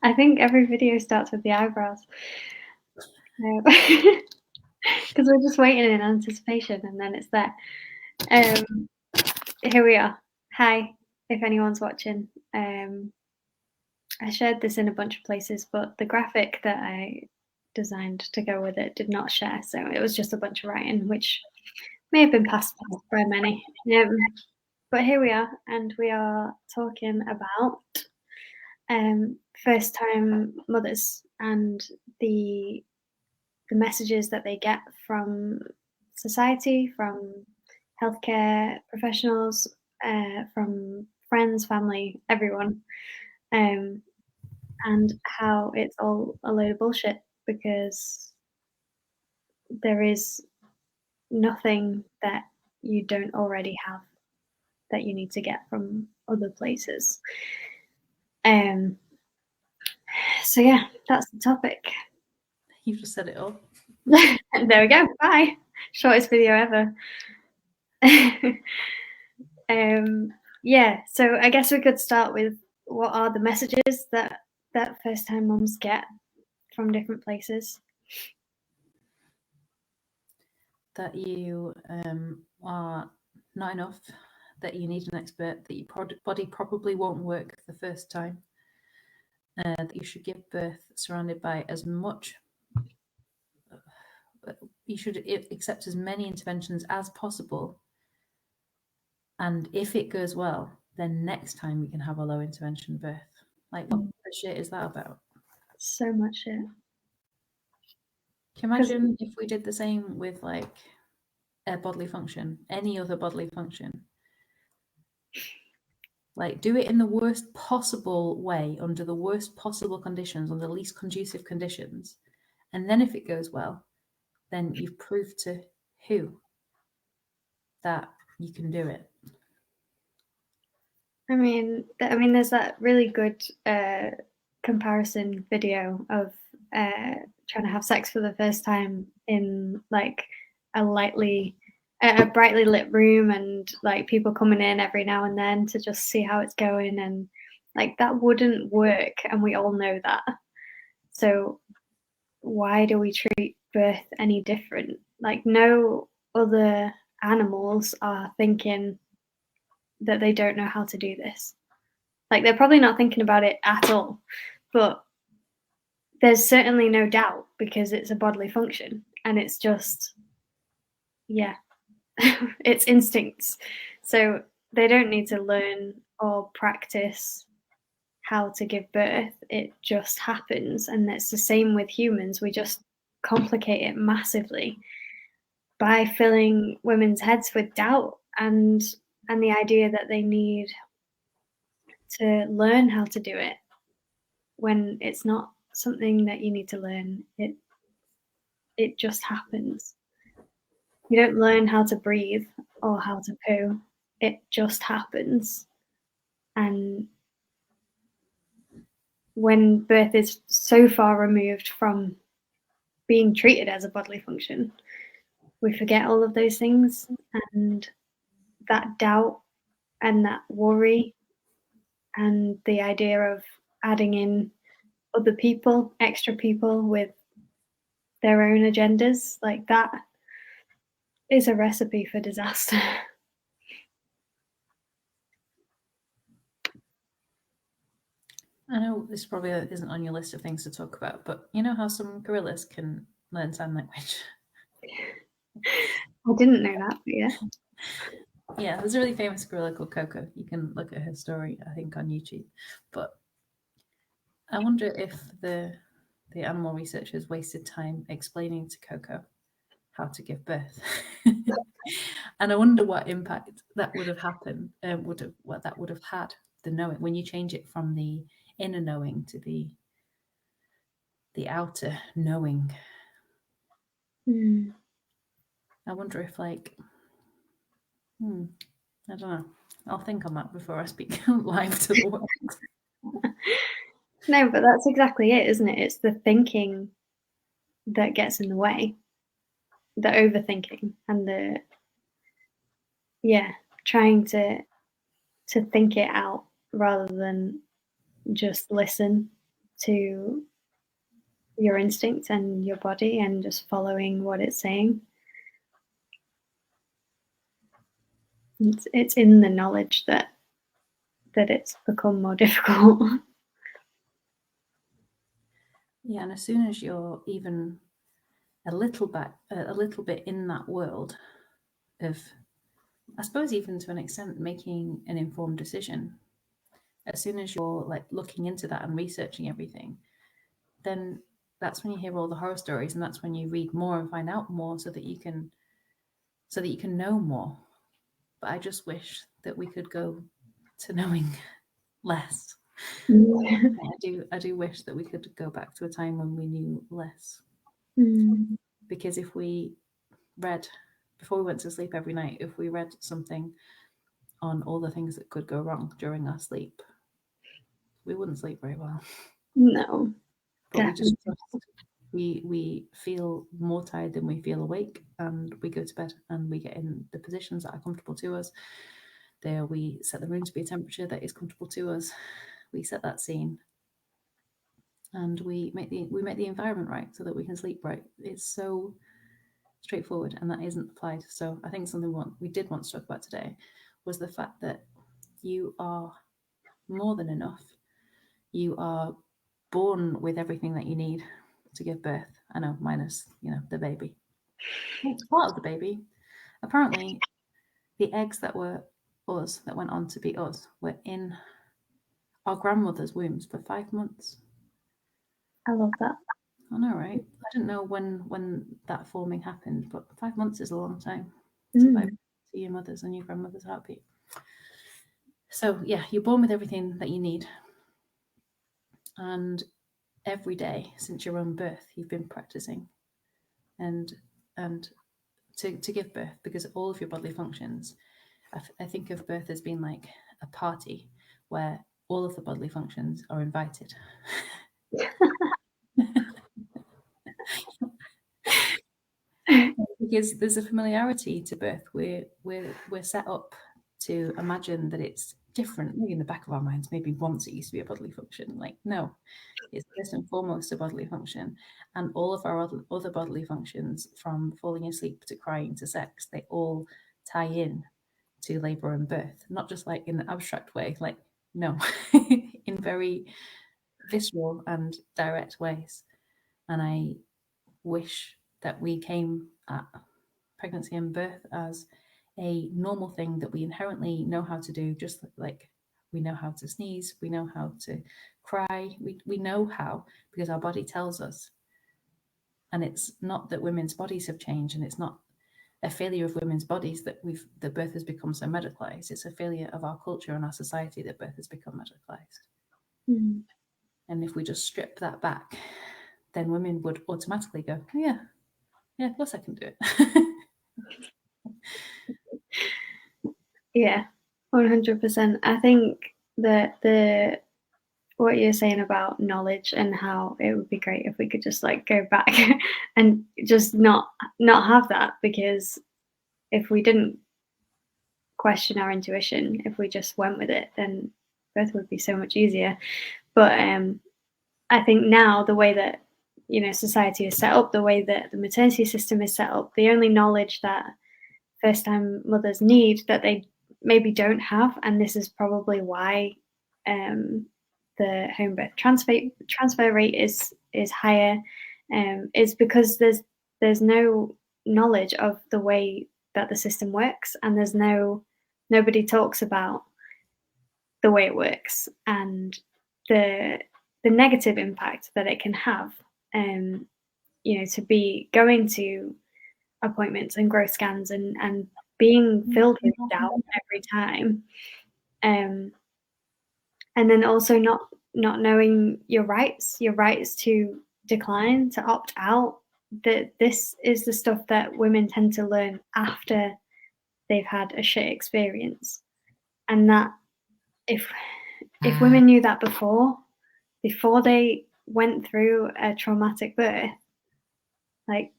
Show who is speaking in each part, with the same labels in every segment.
Speaker 1: I think every video starts with the eyebrows. Because we're just waiting in anticipation, and then it's there. Here we are. Hi, if anyone's watching. I shared this in a bunch of places, but the graphic that I designed to go with it did not share, so it was just a bunch of writing, which may have been passed by many. But here we are, and we are talking about first-time mothers and the messages that they get from society, from healthcare professionals, from friends, family, everyone, and how it's all a load of bullshit because there is nothing that you don't already have that you need to get from other places. So yeah, that's the topic.
Speaker 2: You've just said it all.
Speaker 1: There we go. Bye. Shortest video ever. Yeah, so I guess we could start with what are the messages that first-time mums get from different places.
Speaker 2: That you are not enough, that you need an expert, that your body probably won't work the first time, that you should give birth surrounded by as much, you should accept as many interventions as possible. And if it goes well, then next time you can have a low intervention birth. Like, what the shit is that about?
Speaker 1: So much shit.
Speaker 2: Can you imagine if we did the same with like a bodily function, any other bodily function? Like, do it in the worst possible way, under the worst possible conditions, on the least conducive conditions. And then if it goes well, then you've proved to who that you can do it.
Speaker 1: I mean, there's that really good comparison video of trying to have sex for the first time in like a brightly lit room, and like people coming in every now and then to just see how it's going, and like that wouldn't work, and we all know that. So why do we treat birth any different? Like, no other animals are thinking that they don't know how to do this. Like, they're probably not thinking about it at all, but there's certainly no doubt because it's a bodily function, and it's just, yeah, it's instincts. So they don't need to learn or practice how to give birth. It just happens, and it's the same with humans. We just complicate it massively by filling women's heads with doubt and the idea that they need to learn how to do it, when it's not something that you need to learn. It just happens. You don't learn how to breathe or how to poo. It just happens. And when birth is so far removed from being treated as a bodily function, we forget all of those things, and that doubt and that worry and the idea of adding in other people, extra people with their own agendas, like that is a recipe for disaster.
Speaker 2: I know this probably isn't on your list of things to talk about, but you know how some gorillas can learn sign language?
Speaker 1: I didn't know that, but yeah.
Speaker 2: Yeah, there's a really famous gorilla called Coco. You can look at her story, I think, on YouTube. But I wonder if the animal researchers wasted time explaining to Coco how to give birth. And I wonder what impact that would have happened, what that would have had, the knowing, when you change it from the inner knowing to the outer knowing. I wonder if, like, I don't know. I'll think on that before I speak live to the world.
Speaker 1: No, but that's exactly it, isn't it? It's the thinking that gets in the way, the overthinking, and the trying to think it out rather than just listen to your instincts and your body and just following what it's saying. It's in the knowledge that it's become more difficult.
Speaker 2: Yeah, and as soon as you're even a little bit in that world of, I suppose, even to an extent, making an informed decision, as soon as you're like looking into that and researching everything, then that's when you hear all the horror stories, and that's when you read more and find out more so that you can know more. But I just wish that we could go to knowing less. I do wish that we could go back to a time when we knew less. Because if we read, before we went to sleep every night, if we read something on all the things that could go wrong during our sleep, we wouldn't sleep very well.
Speaker 1: No.
Speaker 2: But we just trust. We feel more tired than we feel awake, and we go to bed and we get in the positions that are comfortable to us. There, we set the room to be a temperature that is comfortable to us. We set that scene, and we make the environment right so that we can sleep right. It's so straightforward, and that isn't applied. So I think something we did want to talk about today was the fact that you are more than enough. You are born with everything that you need to give birth. I know, minus, the baby. It's part of the baby. Apparently, the eggs that were us, that went on to be us, were in our grandmother's wombs for 5 months.
Speaker 1: I love that.
Speaker 2: I know, right? I didn't know when that forming happened, but 5 months is a long time to your mother's and your grandmother's heartbeat. So yeah, you're born with everything that you need, and every day since your own birth, you've been practicing and to give birth, because all of your bodily functions. I think of birth as being like a party where all of the bodily functions are invited. Because there's a familiarity to birth. We're set up to imagine that it's different. Maybe in the back of our minds, maybe once it used to be a bodily function. Like, no, it's first and foremost a bodily function. And all of our other bodily functions, from falling asleep to crying to sex, they all tie in to labor and birth. Not just like in an abstract way, like, no, in very visceral and direct ways. And I wish that we came at pregnancy and birth as a normal thing that we inherently know how to do, just like we know how to sneeze, we know how to cry, we know how, because our body tells us. And it's not that women's bodies have changed, and it's not a failure of women's bodies that birth has become so medicalized. It's a failure of our culture and our society that birth has become medicalized. And if we just strip that back, then women would automatically go, oh, yeah, of course I can do it.
Speaker 1: Yeah, 100%. I think that what you're saying about knowledge and how it would be great if we could just like go back and just not have that, because if we didn't question our intuition, if we just went with it, then birth would be so much easier. But I think now the way that society is set up, the way that the maternity system is set up, the only knowledge that first-time mothers need that they maybe don't have, and this is probably why the home birth transfer rate is higher, is because there's no knowledge of the way that the system works, and there's nobody talks about the way it works and the negative impact that it can have. To be going to appointments and growth scans and being filled with doubt every time, and then also not knowing your rights to decline, to opt out. That this is the stuff that women tend to learn after they've had a shit experience, and that if women knew that before they went through a traumatic birth, like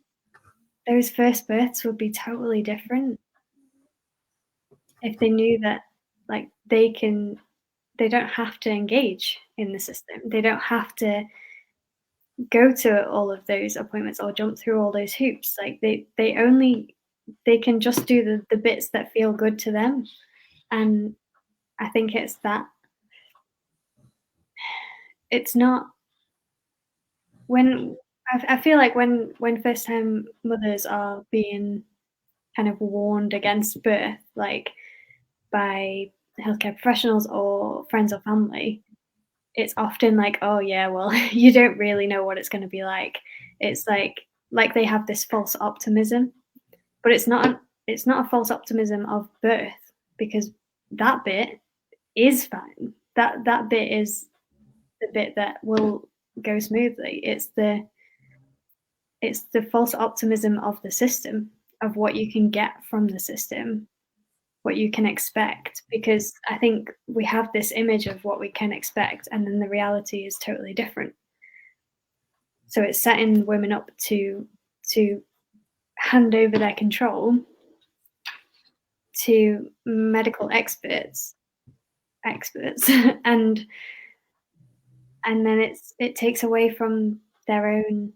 Speaker 1: those first births would be totally different. If they knew that like they can don't have to engage in the system. They don't have to go to all of those appointments or jump through all those hoops. Like they can just do the bits that feel good to them. And I think it's that it's not when I feel like when first time mothers are being kind of warned against birth, like by healthcare professionals or friends or family, it's often like, oh yeah, well, you don't really know what it's going to be like. It's like they have this false optimism, but it's not a false optimism of birth because that bit is fine. That bit is the bit that will go smoothly. It's the false optimism of the system, of what you can get from the system, what you can expect, because I think we have this image of what we can expect, and then the reality is totally different. So it's setting women up to hand over their control to medical experts, and then it takes away from their own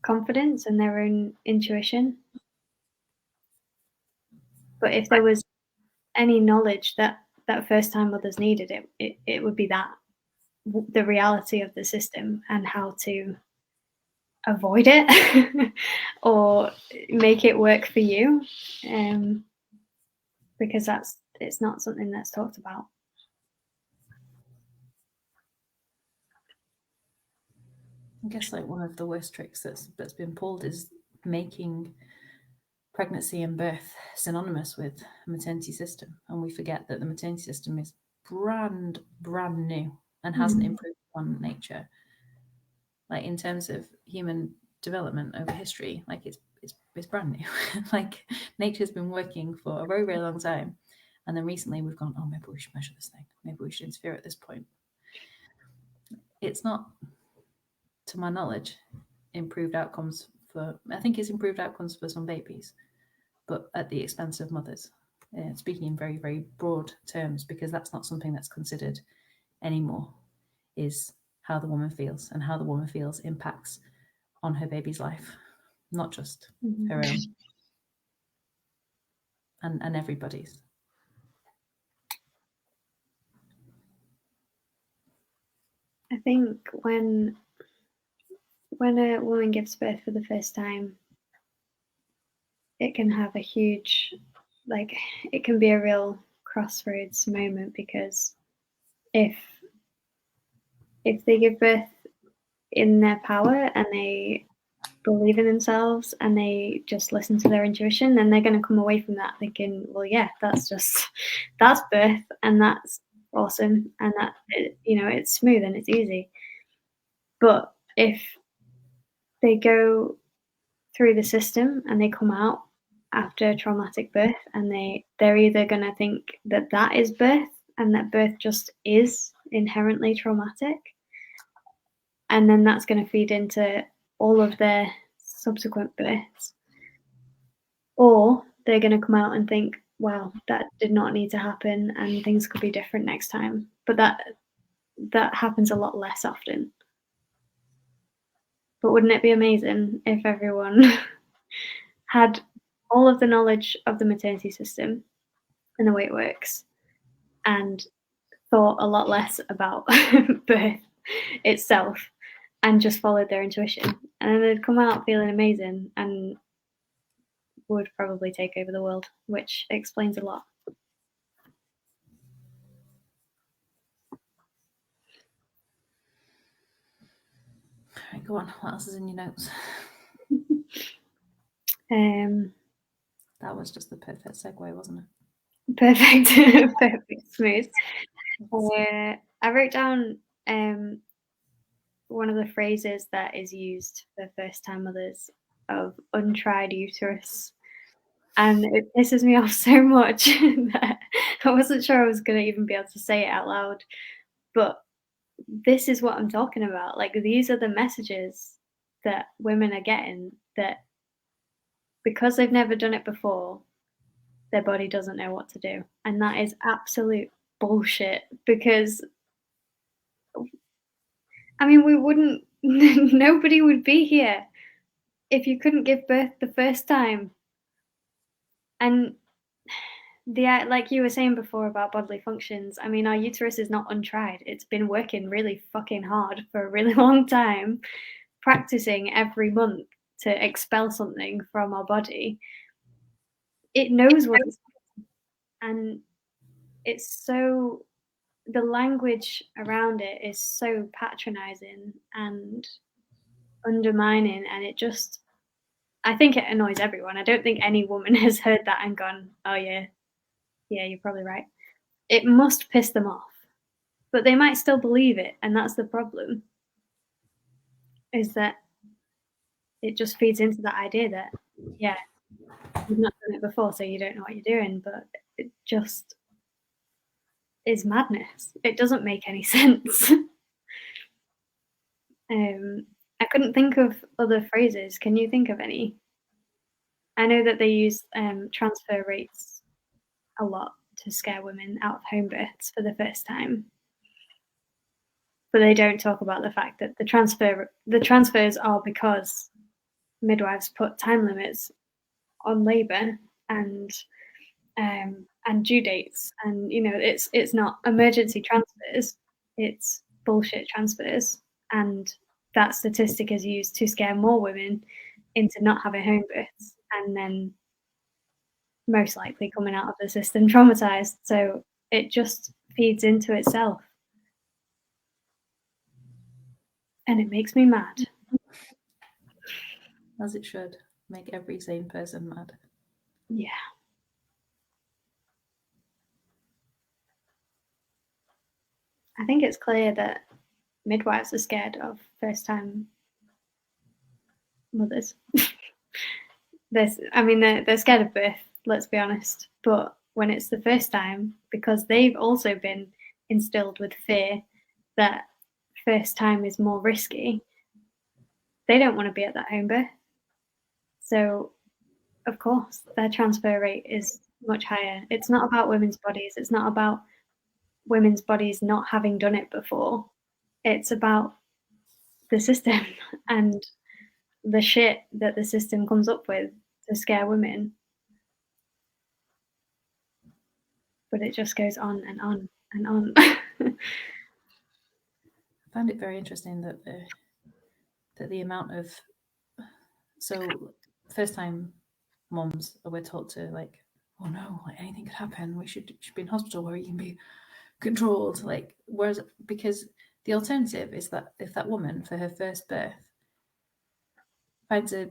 Speaker 1: confidence and their own intuition. But if there was any knowledge that first time mothers needed, it would be that the reality of the system and how to avoid it or make it work for you, because it's not something that's talked about.
Speaker 2: I guess like one of the worst tricks that's been pulled is making pregnancy and birth synonymous with a maternity system, and we forget that the maternity system is brand new and hasn't improved on nature. Like in terms of human development over history, like it's brand new. Like nature's been working for a very very long time, and then recently we've gone, oh, maybe we should measure this thing, maybe we should interfere at this point. It's not, to my knowledge, improved outcomes for. I think it's improved outcomes for some babies, but at the expense of mothers. Speaking in very very broad terms, because that's not something that's considered anymore. Is how the woman feels, and how the woman feels impacts on her baby's life, not just her own, and everybody's.
Speaker 1: I think when a woman gives birth for the first time, it can have a huge, like, it can be a real crossroads moment, because if they give birth in their power and they believe in themselves and they just listen to their intuition, then they're going to come away from that thinking, well, yeah, that's birth, and that's awesome, and that, it's smooth and it's easy. But if they go through the system and they come out after a traumatic birth, and they're either going to think that is birth, and that birth just is inherently traumatic, and then that's going to feed into all of their subsequent births, or they're going to come out and think, well, that did not need to happen and things could be different next time. But that happens a lot less often. But wouldn't it be amazing if everyone had all of the knowledge of the maternity system and the way it works, and thought a lot less about birth itself, and just followed their intuition, and then they'd come out feeling amazing and would probably take over the world, which explains a lot.
Speaker 2: Right, go on. What else is in your notes? That was just the perfect segue, wasn't it?
Speaker 1: Perfect, perfect, smooth. I wrote down one of the phrases that is used for first-time mothers of untried uterus, and it pisses me off so much that I wasn't sure I was going to even be able to say it out loud. But this is what I'm talking about. Like, these are the messages that women are getting, that because they've never done it before, their body doesn't know what to do. And that is absolute bullshit because, I mean, we wouldn't, nobody would be here if you couldn't give birth the first time. And like you were saying before about bodily functions, I mean, our uterus is not untried. It's been working really fucking hard for a really long time, practicing every month to expel something from our body. It knows what it's doing, and it's so, the language around it is so patronizing and undermining, and it just, I think it annoys everyone. I don't think any woman has heard that and gone, oh yeah, you're probably right. It must piss them off, but they might still believe it, and that's the problem, is that it just feeds into that idea that, yeah, you've not done it before, so you don't know what you're doing, but it just is madness. It doesn't make any sense. I couldn't think of other phrases. Can you think of any? I know that they use transfer rates a lot to scare women out of home births for the first time, but they don't talk about the fact that the transfers are because midwives put time limits on labour and due dates, and it's not emergency transfers, it's bullshit transfers, and that statistic is used to scare more women into not having home births and then most likely coming out of the system traumatized. So it just feeds into itself, and it makes me mad.
Speaker 2: As it should. Make every sane person mad.
Speaker 1: Yeah. I think it's clear that midwives are scared of first-time mothers. They're scared of birth, let's be honest. But when it's the first time, because they've also been instilled with fear that first time is more risky, they don't want to be at that home birth. So, of course, their transfer rate is much higher. It's not about women's bodies. It's not about women's bodies not having done it before. It's about the system and the shit that the system comes up with to scare women. But it just goes on and on and on.
Speaker 2: I found it very interesting that the amount of, so first time moms were taught to, like, oh no, like anything could happen, we should be in hospital where you can be controlled, like, whereas, because the alternative is that if that woman for her first birth finds a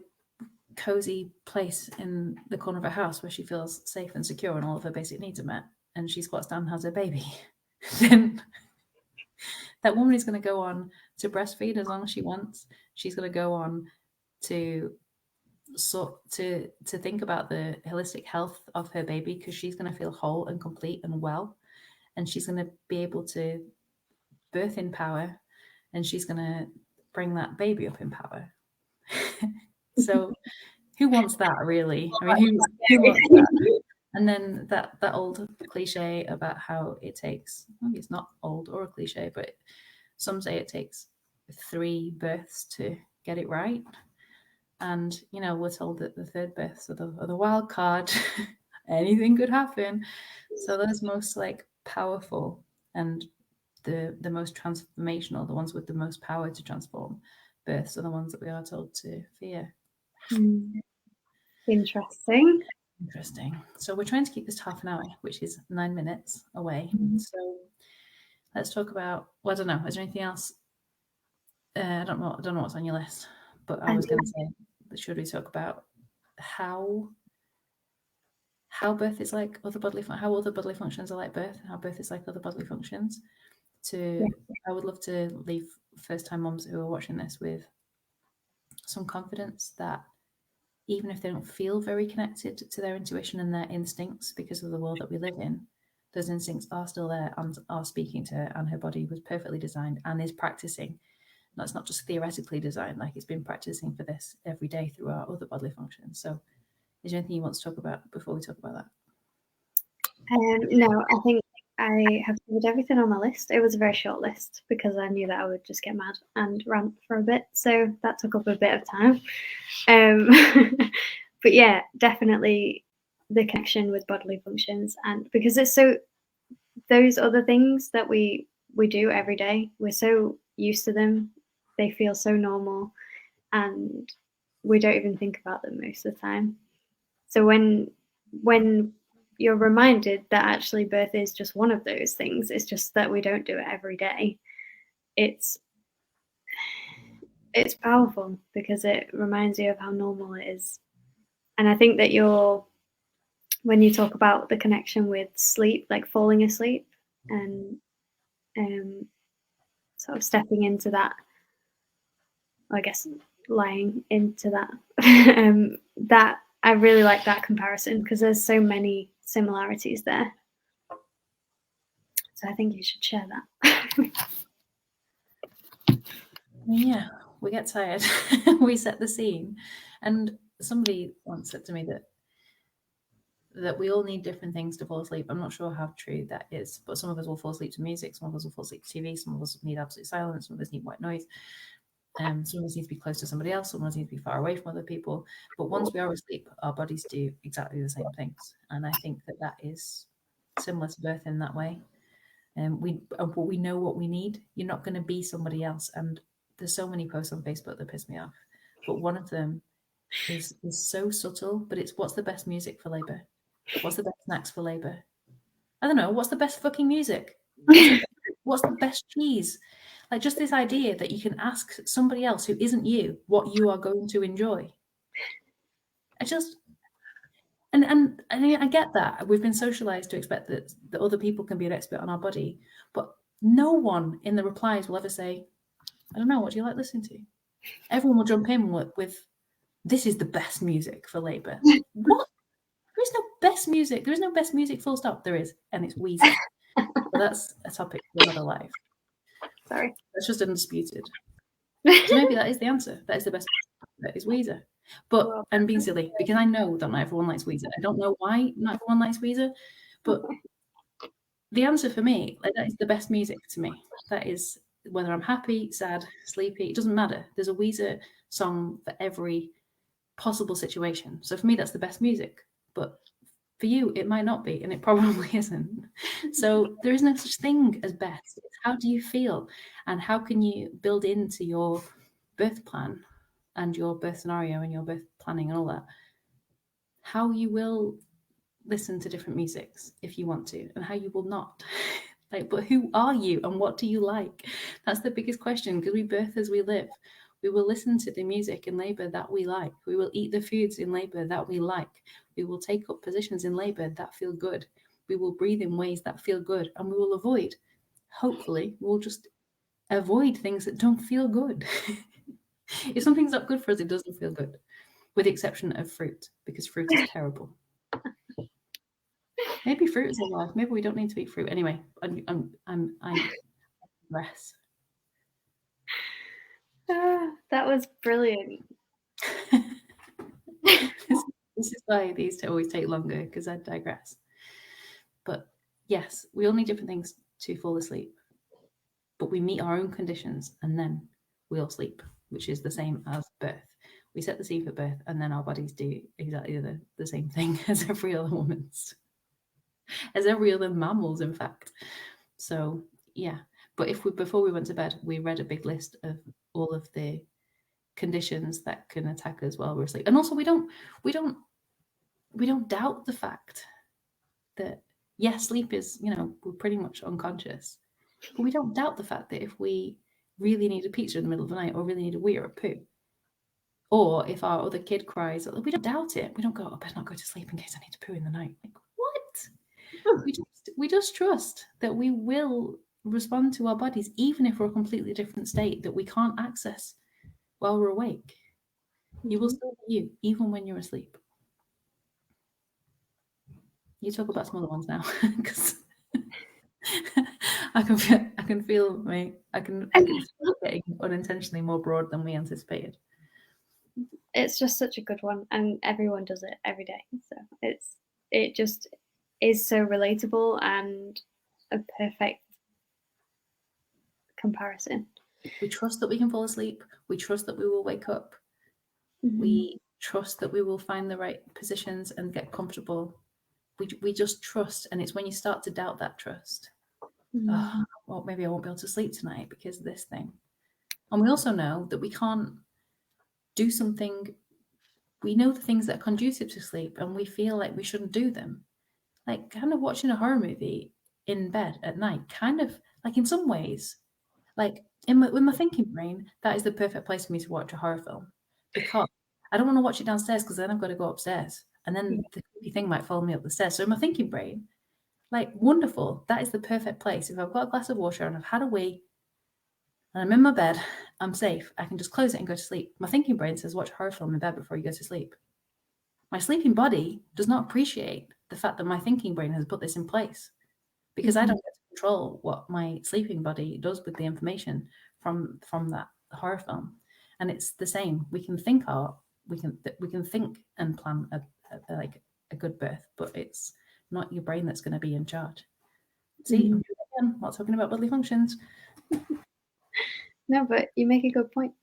Speaker 2: cozy place in the corner of her house where she feels safe and secure and all of her basic needs are met, and she squats down and has her baby, then that woman is going to go on to breastfeed as long as she wants. She's going to go on to think about the holistic health of her baby, because she's going to feel whole and complete and well, and she's going to be able to birth in power, and she's going to bring that baby up in power. So who wants that, really? I mean, who wants that? And then that old cliche about how it takes, maybe it's not old or a cliche, but some say it takes 3 births to get it right. And, we're told that the third births are the wild card. Anything could happen. So those most powerful and the most transformational, the ones with the most power to transform births, are the ones that we are told to fear.
Speaker 1: Interesting.
Speaker 2: So we're trying to keep this to half an hour, which is 9 minutes away. So let's talk about, well, I don't know, is there anything else? I don't know what's on your list, but I was going to say, should we talk about how birth is like other bodily how other bodily functions are like birth, and how birth is like other bodily functions? I would love to leave first-time moms who are watching this with some confidence that even if they don't feel very connected to their intuition and their instincts because of the world that we live in, those instincts are still there and are speaking to her, and her body was perfectly designed and is practicing. That's not just theoretically designed, like it's been practicing for this every day through our other bodily functions. So is there anything you want to talk about before we talk about that?
Speaker 1: No, I think I have covered everything on my list. It was a very short list because I knew that I would just get mad and rant for a bit, so that took up a bit of time. But yeah, definitely the connection with bodily functions, and because it's so those other things that we do every day, we're so used to them, they feel so normal, and we don't even think about them most of the time. So when you're reminded that actually birth is just one of those things, it's just that we don't do it every day. It's powerful because it reminds you of how normal it is. And I think that when you talk about the connection with sleep, like falling asleep and sort of stepping into that, I guess lying into that, that I really like that comparison because there's so many similarities there. So I think you should share that.
Speaker 2: Yeah, we get tired. We set the scene. And somebody once said to me that we all need different things to fall asleep. I'm not sure how true that is, but some of us will fall asleep to music, some of us will fall asleep to TV, some of us need absolute silence, some of us need white noise. Some of us need to be close to somebody else, some of us need to be far away from other people. But once we are asleep, our bodies do exactly the same things. And I think that is similar to birth in that way. We know what we need. You're not going to be somebody else. And there's so many posts on Facebook that piss me off. But one of them is so subtle, but it's what's the best music for labour? What's the best snacks for labour? I don't know. What's the best fucking music? What's the best cheese? Like just this idea that you can ask somebody else who isn't you what you are going to enjoy. And I get that. We've been socialized to expect that other people can be an expert on our body, but no one in the replies will ever say, I don't know, what do you like listening to? Everyone will jump in with this is the best music for labour. Like, what? There is no best music. There is no best music, full stop. There is, and it's Weezer. But that's a topic for another life.
Speaker 1: Sorry.
Speaker 2: That's just undisputed. So maybe that is the answer. That is the best. That is Weezer. But I'm being silly because I know that not everyone likes Weezer. I don't know why not everyone likes Weezer, but the answer for me, like that is the best music to me. That is whether I'm happy, sad, sleepy, it doesn't matter. There's a Weezer song for every possible situation. So for me, that's the best music. But for you, it might not be, and it probably isn't. So there is no such thing as best. It's how do you feel, and how can you build into your birth plan and your birth scenario and your birth planning and all that, how you will listen to different musics if you want to, and how you will not. Like, but who are you and what do you like? That's the biggest question, because we birth as we live. We will listen to the music in labour that we like. We will eat the foods in labour that we like. We will take up positions in labour that feel good. We will breathe in ways that feel good, and we will avoid, hopefully, we'll just avoid things that don't feel good. If something's not good for us, it doesn't feel good, with the exception of fruit, because fruit is terrible. Maybe fruit is alive. Maybe we don't need to eat fruit. Anyway, I'm less.
Speaker 1: That was brilliant.
Speaker 2: This is why these always take longer, because I digress. But yes, we all need different things to fall asleep. But we meet our own conditions and then we all sleep, which is the same as birth. We set the scene for birth and then our bodies do exactly the same thing as every other woman's. As every other mammal's, in fact. So yeah. But before we went to bed, we read a big list of all of the conditions that can attack us while we're asleep. And also we don't doubt the fact that yes, sleep is, we're pretty much unconscious. But we don't doubt the fact that if we really need a pizza in the middle of the night or really need a wee or a poo, or if our other kid cries, we don't doubt it. We don't go, I better not go to sleep in case I need to poo in the night. Like, what? We just trust that we will respond to our bodies, even if we're a completely different state that we can't access while we're awake. You will still be you, even when you're asleep. You talk about some other ones now, because I can feel getting unintentionally more broad than we anticipated.
Speaker 1: It's just such a good one, and everyone does it every day. So it just is so relatable, and a perfect comparison.
Speaker 2: We trust that we can fall asleep. We trust that we will wake up.
Speaker 1: Mm-hmm.
Speaker 2: We trust that we will find the right positions and get comfortable. We just trust, and it's when you start to doubt that trust.
Speaker 1: Mm-hmm.
Speaker 2: Well, maybe I won't be able to sleep tonight because of this thing. And we also know that we can't do something. We know the things that are conducive to sleep, and we feel like we shouldn't do them. Like kind of watching a horror movie in bed at night, kind of like in some ways, like with my thinking brain, that is the perfect place for me to watch a horror film because I don't want to watch it downstairs because then I've got to go upstairs and then the creepy thing might follow me up the stairs. So in my thinking brain, like wonderful, that is the perfect place. If I've got a glass of water and I've had a wee and I'm in my bed, I'm safe. I can just close it and go to sleep. My thinking brain says watch a horror film in bed before you go to sleep. My sleeping body does not appreciate the fact that my thinking brain has put this in place because I don't get to control what my sleeping body does with the information from that horror film. And it's the same. We can think we can think and plan a good birth, but it's not your brain that's going to be in charge. See, again, not talking about bodily functions.
Speaker 1: No, but you make a good point.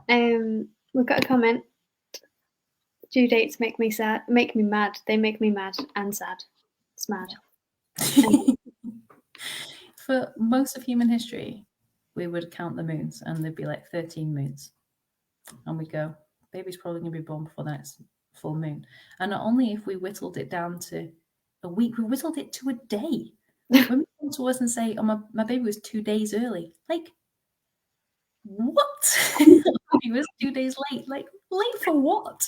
Speaker 1: We've got a comment. Due dates make me mad. They make me mad and sad. It's mad.
Speaker 2: For most of human history, we would count the moons, and there'd be like 13 moons, and we'd go, baby's probably going to be born before the next full moon. And not only if we whittled it down to a week, we whittled it to a day. When we come to us and say, oh, my baby was 2 days early, like, what? He was 2 days late. Like, late for what?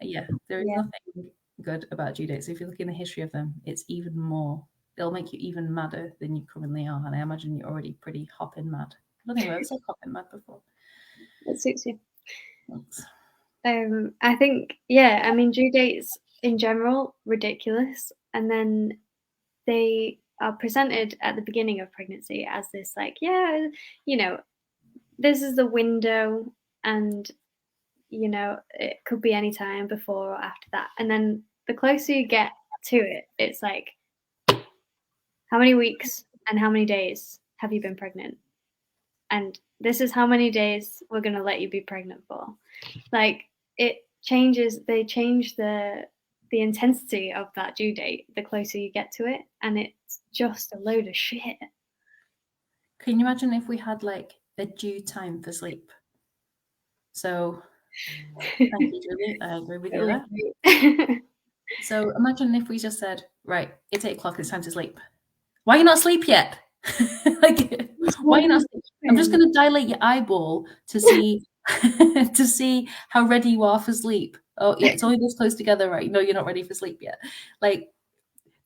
Speaker 2: Yeah, there is nothing good about due dates. If you look in the history of them, it's even more. It'll make you even madder than you currently are. And I imagine you're already pretty hopping mad. I don't think I've ever said hopping mad before.
Speaker 1: It suits you.
Speaker 2: Thanks.
Speaker 1: I think, yeah, I mean, due dates in general, ridiculous. And then they are presented at the beginning of pregnancy as this, like, yeah, you know, this is the window, and, you know, it could be any time before or after that. And then the closer you get to it, it's like, how many weeks and how many days have you been pregnant? And this is how many days we're going to let you be pregnant for. Like, it changes, they change the intensity of that due date the closer you get to it, and it's just a load of shit.
Speaker 2: Can you imagine if we had like a due time for sleep? So, thank you, Julie. I agree with you there. So imagine if we just said, right, it's 8 o'clock, it's time to sleep. Why are you not asleep yet? Like, why are you not asleep? I'm just going to dilate your eyeball to see to see how ready you are for sleep. Oh yeah, it's only this close together, right? No, you're not ready for sleep yet. Like,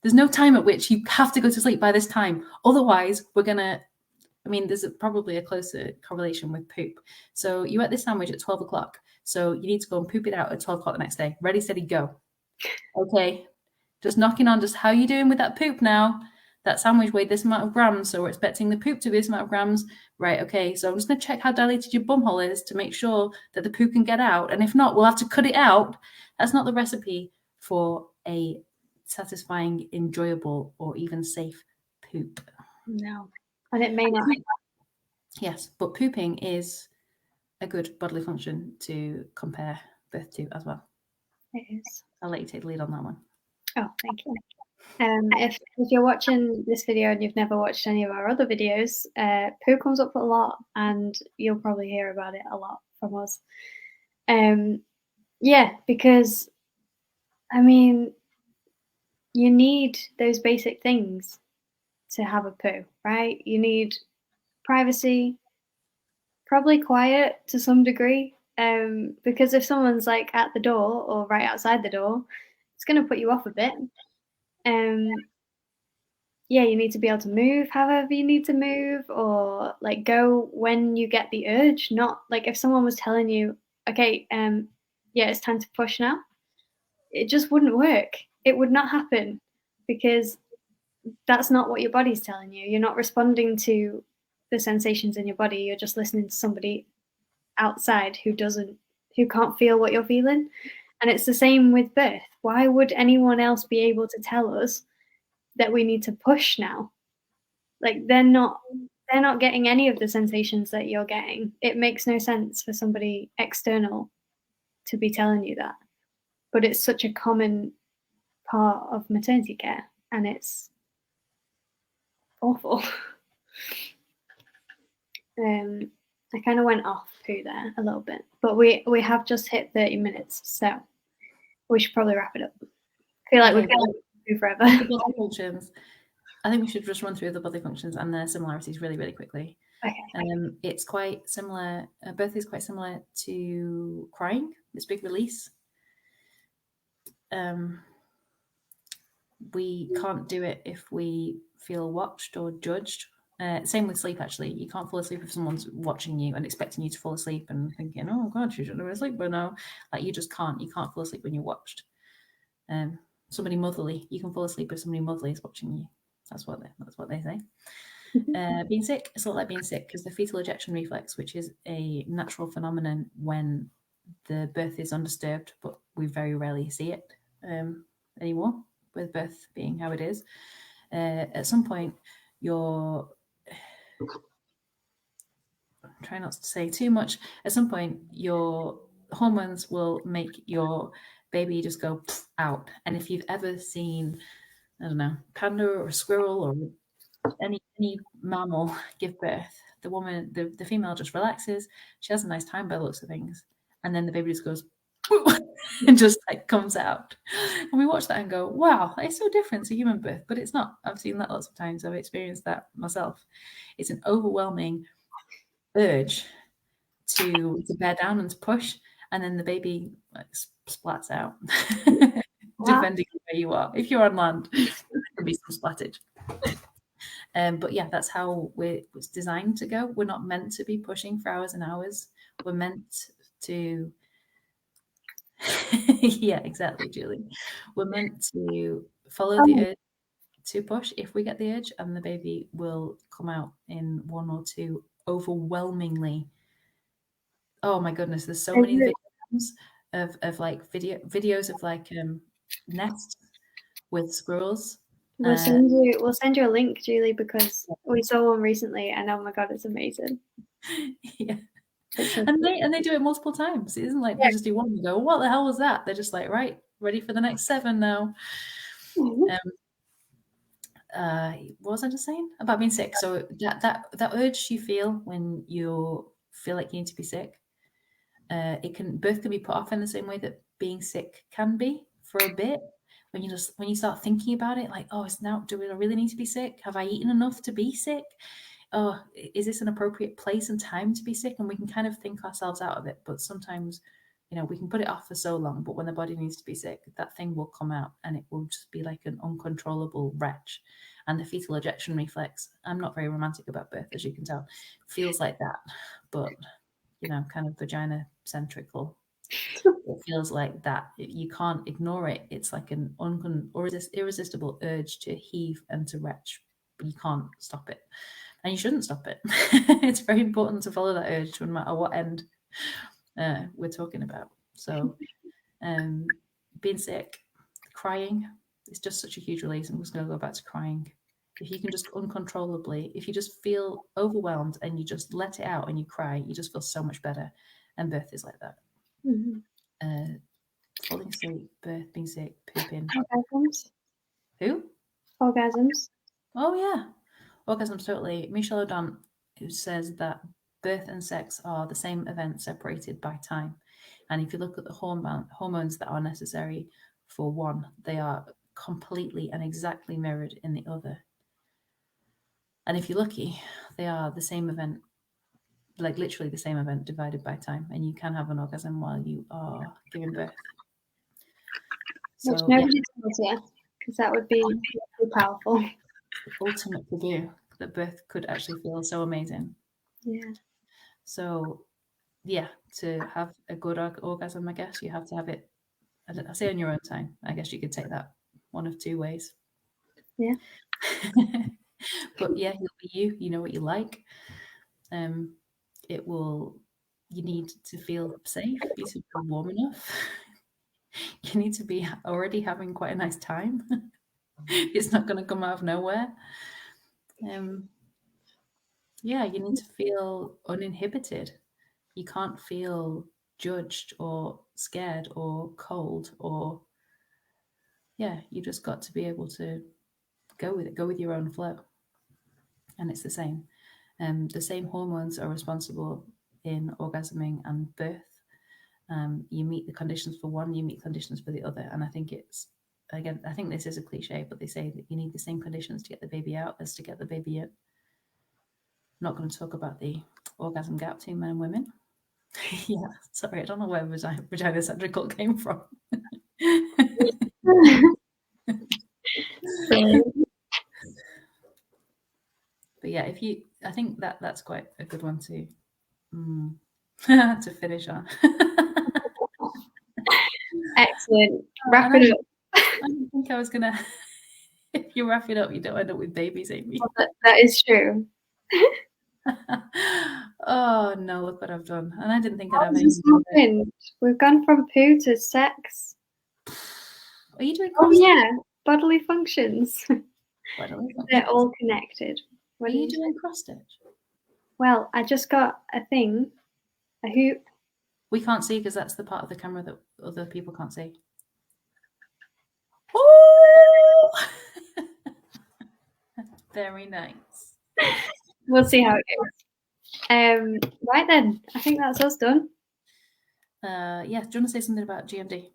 Speaker 2: there's no time at which you have to go to sleep by this time. Otherwise, we're gonna. I mean, there's probably a closer correlation with poop. So you ate this sandwich at 12 o'clock. So you need to go and poop it out at 12 o'clock the next day. Ready, steady, go. Okay, just knocking on. Just how you doing with that poop now? That sandwich weighed this amount of grams, so we're expecting the poop to be this amount of grams. Right, okay, so I'm just going to check how dilated your bum hole is to make sure that the poo can get out. And if not, we'll have to cut it out. That's not the recipe for a satisfying, enjoyable, or even safe poop.
Speaker 1: No. And it may not.
Speaker 2: Yes, but pooping is a good bodily function to compare birth to as well.
Speaker 1: It is.
Speaker 2: I'll let you take the lead on that one.
Speaker 1: Oh, thank you. If you're watching this video and you've never watched any of our other videos, poo comes up a lot, and you'll probably hear about it a lot from us. Yeah, because, I mean, you need those basic things to have a poo, right? You need privacy, probably quiet to some degree, because if someone's like at the door or right outside the door, it's going to put you off a bit. Yeah, you need to be able to move however you need to move, or like go when you get the urge. Not like if someone was telling you, okay, yeah, it's time to push now. It just wouldn't work. It would not happen, because that's not what your body's telling you. You're not responding to the sensations in your body. You're just listening to somebody outside who can't feel what you're feeling. And it's the same with birth. Why would anyone else be able to tell us that we need to push now. Like they're not getting any of the sensations that you're getting. It makes no sense for somebody external to be telling you that. But it's such a common part of maternity care, and it's awful. I kind of went off poo there a little bit, but we have just hit 30 minutes, so we should probably wrap it up. I feel like we've gone poo forever.
Speaker 2: The body functions. I think we should just run through the body functions and their similarities really, really quickly.
Speaker 1: Okay.
Speaker 2: It's quite similar. Birth is quite similar to crying. This big release. We can't do it if we feel watched or judged. Same with sleep, actually. You can't fall asleep if someone's watching you and expecting you to fall asleep and thinking, oh, God, you shouldn't have been asleep. But no, like you just can't. You can't fall asleep when you're watched. Somebody motherly, you can fall asleep if somebody motherly is watching you. That's what they say. Being sick, it's not like being sick because the fetal ejection reflex, which is a natural phenomenon when the birth is undisturbed, but we very rarely see it anymore, with birth being how it is. At some point, try not to say too much. At some point, your hormones will make your baby just go out. And if you've ever seen, I don't know, panda or a squirrel or any mammal give birth, the woman, the female just relaxes. She has a nice time by the looks of things, and then the baby just goes and just like comes out. And we watch that and go, wow, it's so different to human birth, but it's not. I've seen that lots of times. I've experienced that myself. It's an overwhelming urge to bear down and to push, and then the baby like splats out. Depending on where you are. If you're on land, there can be some splattage. But yeah, that's how it's designed to go. We're not meant to be pushing for hours and hours. We're meant to yeah, exactly, Julie. We're meant to follow the urge to push if we get the urge, and the baby will come out in one or two overwhelmingly. Oh my goodness, there's so many videos of like videos of like nests with squirrels.
Speaker 1: We'll send you a link, Julie, because we saw one recently, and oh my God, it's amazing.
Speaker 2: Yeah. And they do it multiple times. It isn't like they just do one and go, what the hell was that? They're just like, right, ready for the next 7 now. What was I just saying about being sick? So that urge you feel when you feel like you need to be sick, birth can be put off in the same way that being sick can be for a bit. When you start thinking about it, like, oh, do I really need to be sick? Have I eaten enough to be sick? Oh, is this an appropriate place and time to be sick? And we can kind of think ourselves out of it. But sometimes, we can put it off for so long, but when the body needs to be sick, that thing will come out and it will just be like an uncontrollable retch. And the fetal ejection reflex, I'm not very romantic about birth, as you can tell, feels like that. But, kind of vagina centrical. It feels like that. You can't ignore it. It's like an irresistible urge to heave and to retch, but you can't stop it. And you shouldn't stop it. It's very important to follow that urge no matter what end we're talking about. So being sick, crying, it's just such a huge release. I'm just going to go back to crying. If you can just uncontrollably, if you just feel overwhelmed and you just let it out and you cry, you just feel so much better. And birth is like that.
Speaker 1: Mm-hmm.
Speaker 2: Falling asleep, birth, being sick, pooping.
Speaker 1: Orgasms.
Speaker 2: Who?
Speaker 1: Orgasms.
Speaker 2: Oh, yeah. Orgasms, totally. Michel Odent, who says that birth and sex are the same event separated by time. And if you look at the hormones that are necessary for one, they are completely and exactly mirrored in the other. And if you're lucky, they are the same event, like literally the same event divided by time. And you can have an orgasm while you are giving birth.
Speaker 1: Which nobody tells you, because that would be powerful.
Speaker 2: The ultimate to do, that birth could actually feel so amazing.
Speaker 1: Yeah.
Speaker 2: So, yeah, to have a good orgasm, I guess you have to have it, I say on your own time. I guess you could take that one of two ways.
Speaker 1: Yeah.
Speaker 2: But yeah, you'll be you. You know what you like. You need to feel safe. You need to feel warm enough. You need to be already having quite a nice time. It's not going to come out of nowhere. Yeah, you need to feel uninhibited. You can't feel judged or scared or cold or, yeah, you just got to be able to go with it, go with your own flow. And it's the same. The same hormones are responsible in orgasming and birth. You meet the conditions for one, you meet conditions for the other. And I think it's, again, I think this is a cliche, but they say that you need the same conditions to get the baby out as to get the baby in. I'm not going to talk about the orgasm gap between men and women. Yeah, sorry, I don't know where vagina centrical came from. But yeah, I think that's quite a good one to to finish on.
Speaker 1: Excellent. Wrap it up.
Speaker 2: I didn't think I was gonna. If you wrap it up, you don't end up with babies, Amy.
Speaker 1: Well, that is true.
Speaker 2: Oh no! Look what I've done, and I didn't think I'd have
Speaker 1: any. We've gone from poo to sex.
Speaker 2: Are you doing?
Speaker 1: Oh yeah, bodily functions.
Speaker 2: Bodily functions.
Speaker 1: They're all connected.
Speaker 2: Are you doing cross stitch?
Speaker 1: Well, I just got a thing, a hoop.
Speaker 2: We can't see because that's the part of the camera that other people can't see. Oh, very nice.
Speaker 1: We'll see how it goes. Right then, I think that's us done.
Speaker 2: Yeah, do you want to say something about GMD?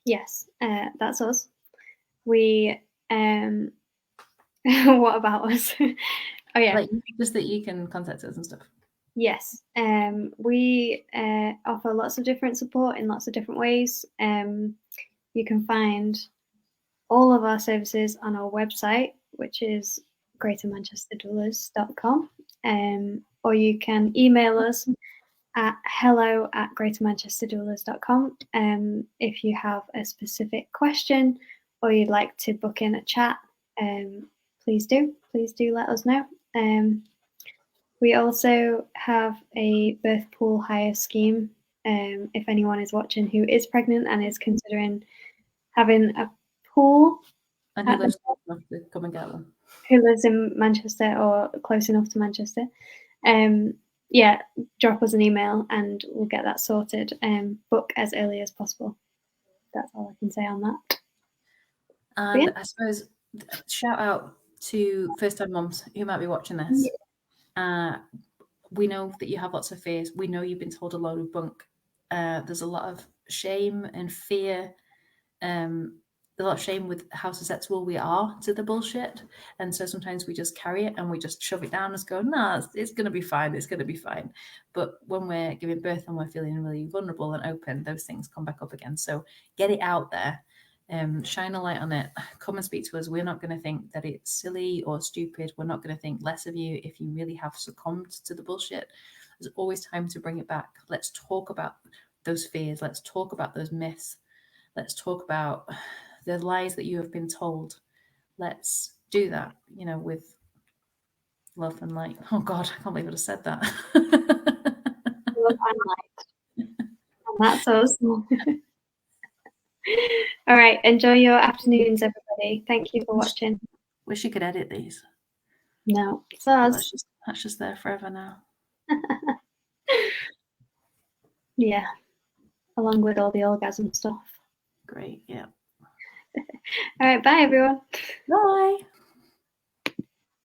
Speaker 1: Yes, that's us. We what about us? Oh yeah,
Speaker 2: like just that you can contact us and stuff.
Speaker 1: Yes, we offer lots of different support in lots of different ways. You can find all of our services on our website, which is greatermanchesterdoulas.com, or you can email us at hello@greatermanchesterdoulas.com if you have a specific question or you'd like to book in a chat. Please do let us know. We also have a birth pool hire scheme. If anyone is watching who is pregnant and is considering having a pool,
Speaker 2: and who lives enough to come and get them,
Speaker 1: who lives in Manchester or close enough to Manchester, yeah, drop us an email and we'll get that sorted. Book as early as possible. That's all I can say on that.
Speaker 2: And yeah. I suppose shout out to first-time mums who might be watching this. Yeah. We know that you have lots of fears. We know you've been told a load of bunk. There's a lot of shame and fear. A lot of shame with how susceptible we are to the bullshit. And so sometimes we just carry it and we just shove it down and go, nah, it's going to be fine. It's going to be fine. But when we're giving birth and we're feeling really vulnerable and open, those things come back up again. So get it out there. Shine a light on it. Come and speak to us. We're not going to think that it's silly or stupid. We're not going to think less of you if you really have succumbed to the bullshit. There's always time to bring it back. Let's talk about those fears. Let's talk about those myths. Let's talk about the lies that you have been told. Let's do that, with love and light. Oh God, I can't believe I just said that.
Speaker 1: Love and light. And that's us. All right, enjoy your afternoons, everybody. Thank you for watching.
Speaker 2: Wish you could edit these.
Speaker 1: No, it's us.
Speaker 2: That's just there forever now.
Speaker 1: Yeah, along with all the orgasm stuff.
Speaker 2: Great, yeah.
Speaker 1: All right, bye everyone.
Speaker 2: Bye.